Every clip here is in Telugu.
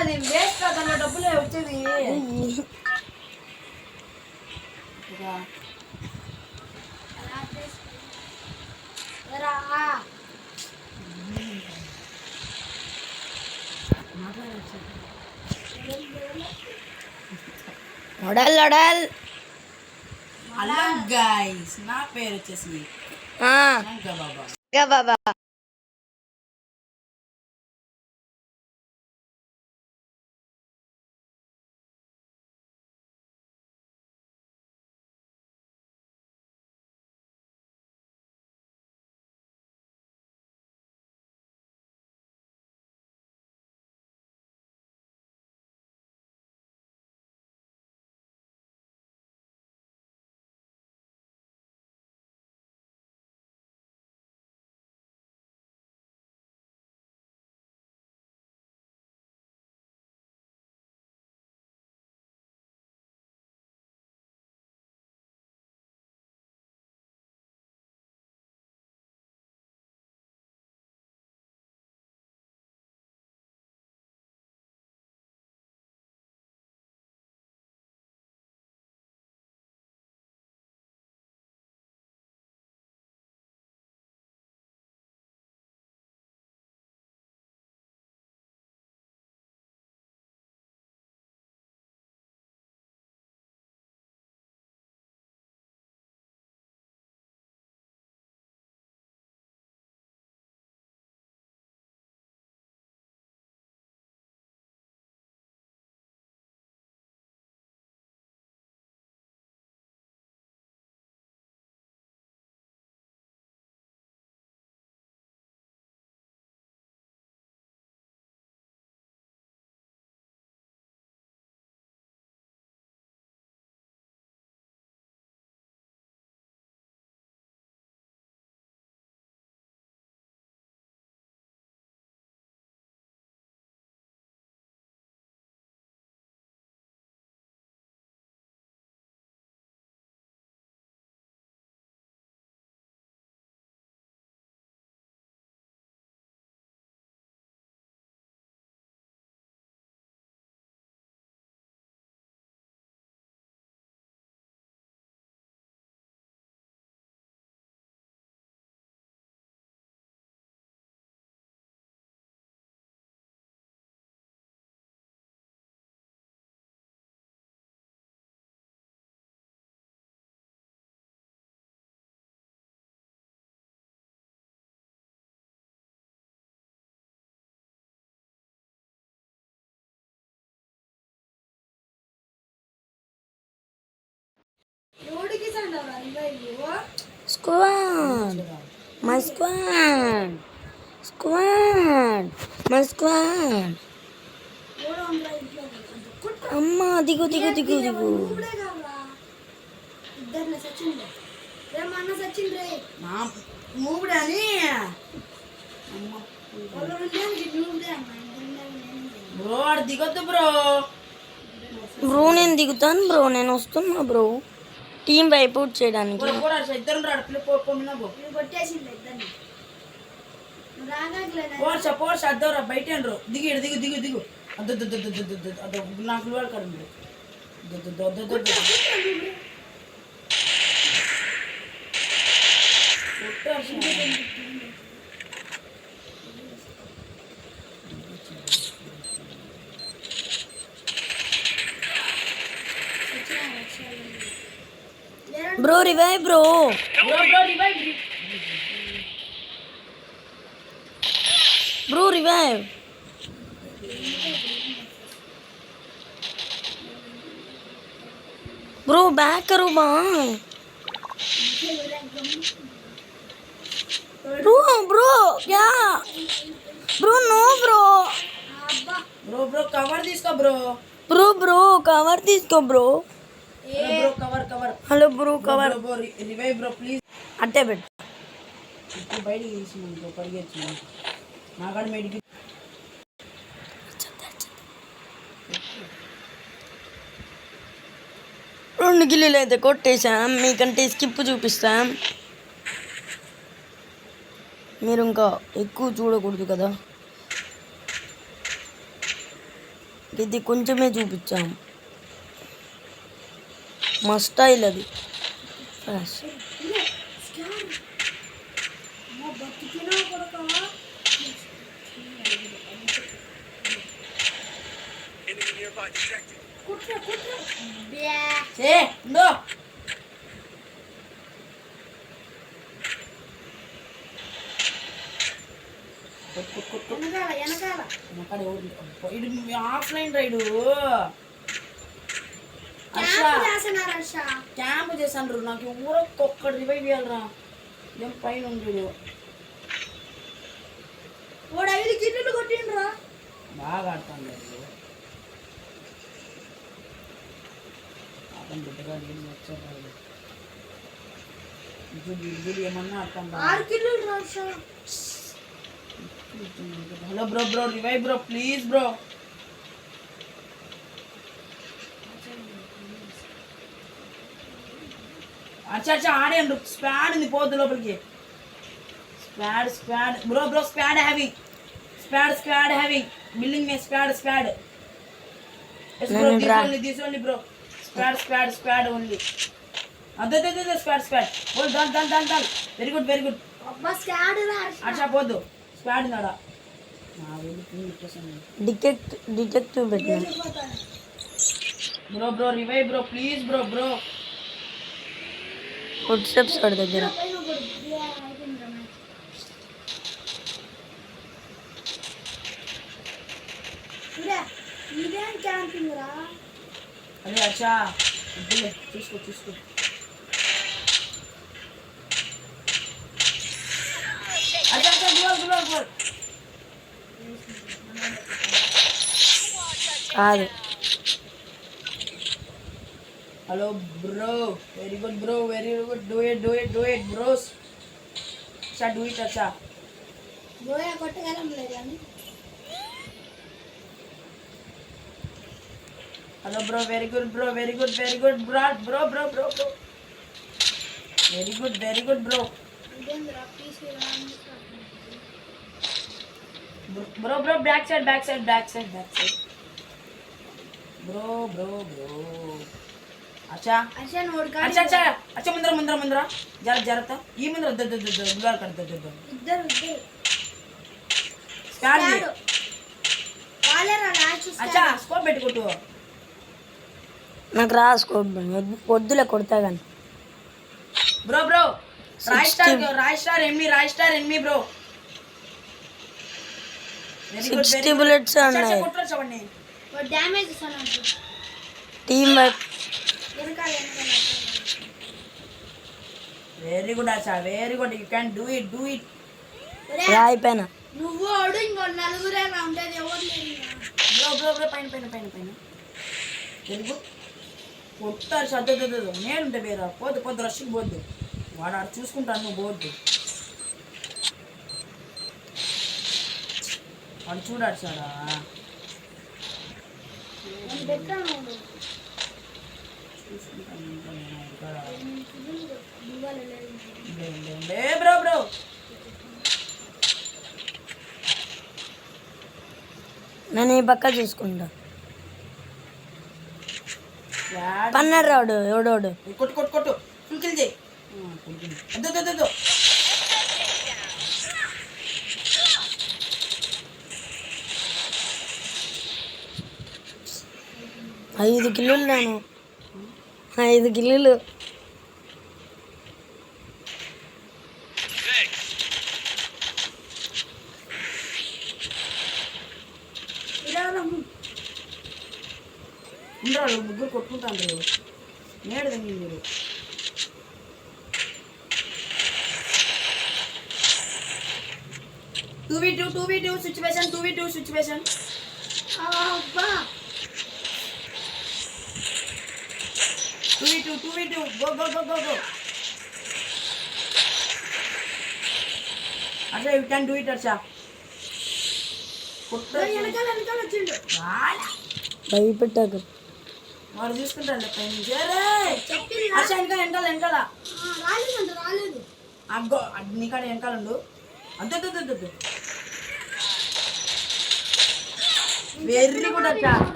అది వేస్ట్ కాదన్న డబ్బులే వచ్చేది. లొడల్ లొడల్. హలో గైస్, నా పేరు వచ్చేసి బాబా. Squad, my squad, squad, my squad. అమ్మా దిగు దిగు దిగు దిగు. బ్రో నేను దిగుతాను బ్రో, నేను వస్తున్నా బ్రో టీం వైప్ అవుట్ చేయడానికి. బయట దిగి దిగు దిగు దిగు నాకు bro revive bro. Bro revive. Bro back करो मां. ब्रो ब्रो क्या bro no bro bro bro cover తీసుకో బ్రో. ब्रो ब्रो कवर తీసుకో bro. Bro cover cover. Hello bro cover. Bro revive bro please. అట్టే పెట్టు. ఇప్పుడు బయటికి తీసి పరిగెత్తు. నాగాడు మెడికి 2 కిలోలు అయితే కొట్టేసాం. మీకంటే స్కిప్ చూపిస్తాం, మీరు ఇంకా ఎక్కువ చూడకూడదు కదా. ఇది కొంచెమే చూపించాం. మా స్టైల్ అది. ఫాస్ట్. ఏ ఉందో ఆఫ్లైన్ రైడు క్యాంప్ చేశాను. నాకు ఊరొక్కడు రివైవ్ చేయాలరా. ఏం పైన ఉంది వాడు 5 కిల్లులు కొట్టిండ్రా. బాగా ఆడతాను లేదు అతను బిడ్డగా నేను వచ్చాడు. ఇద్దరు ఏమన్నా ఆడతాను. 6 కిల్లులు రాశా. Hello bro bro revive bro please bro. అచ్చా ఆడేయండి. స్పాడ్ ఉంది పోద్దు లోపలికి. Squad bro bro squad having squad having building మే squad yes bro this only bro squad only. అదే స్పాడ్ బోల్ డన్ వెరీ గుడ్. అబ్బా స్కాడ్ రా. అచ్చా పోద్దు స్పాడ్ నాడా. డిటెక్టివ్ పెట్టిన. Bro revive bro please bro. Footsteps వాడి దగ్గర. ఇదేం క్యాంపింగ్ రా. అదే అచ్చా చూసుకో అచ్చా గోల్ కాదు. Hello bro very good do it bros. అచ్చా డూ ఇట్ అచ్చా. గోయా కొట్టగలం లేదు అని. Hello bro very good bro very good bro very good bro. ఇదేంద్రా PC bro back side bro అచ్చా అచ్చా నోడ్ అచ్చా ముందర జాగ్రత్త. ఈ ముందర గులాల్ కడతా ఇద్దరు స్టార్ట్ వాళ్ళేరా లాస్ట్ అచ్చా స్కోప్ పెట్టుకుంటూ. నాకు రాసుకో వద్దులే కొడతా కానీ. బ్రో రాయ్ స్టార్ enemy bro. Very good 60 bullets ఉన్నాయి. కొట్టొచ్చవండి. డ్యామేజ్ ఇస్తాను. Team wipe. వెనకాల వెరీ గుడ్ అచ్చా very good you can do it. రాయి పైన. నువ్వు ఆడు ఇంకో నలుగురే ఉండేది ఎవరు లేరు. బ్రో పైన వెరీ గుడ్ కొట్టారు. సర్దు నేనుంటే వేరా పోద్దు రష్కి పోద్దు. వాడు ఆడు చూసుకుంటాను నువ్వు పోద్దు. వాడు చూడాడు సారా. బ్రో నేను ఈ పక్క చూసుకుంటా. పన్నాడు రాడు ఎవడోడు. కొట్టు ఫుల్ కిల్ చేయి. అద్దు 5 కిలోలు నేను 5 కిలోలు. ఉండరాళ్ళు ముగ్గురు కొట్టుకుంటాను. నేడు తిండి మీరు. టూ వి టూ సిచ్యువేషన్. అబ్బా 2v2 go. అచ్చా యూ క్యాన్ డూ ఇట్ అచ్చా. వెనకాల వచ్చిండు. భయపెట్టాక వాడు చూసుకుంటాడు అచ్చా. వెనకాల రాలేదు. అగ్గో నీకాడ వెనకాల ఉండు. అద్దు వెరీ గుడ్ అచ్చా.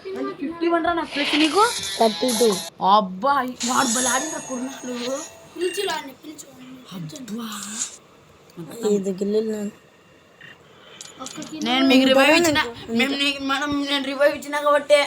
50 వంటరా నాకు ప్లస్ నీకు 32. అబ్బా వాడు బలాడిన కుర్నాలు పిలుచులాండి అబ్బా 5 గిల్లులు ఒక్కకి నేను మీకు రివైవ్ ఇచ్చిన నేను రివైవ్ ఇచ్చిన కాబట్టి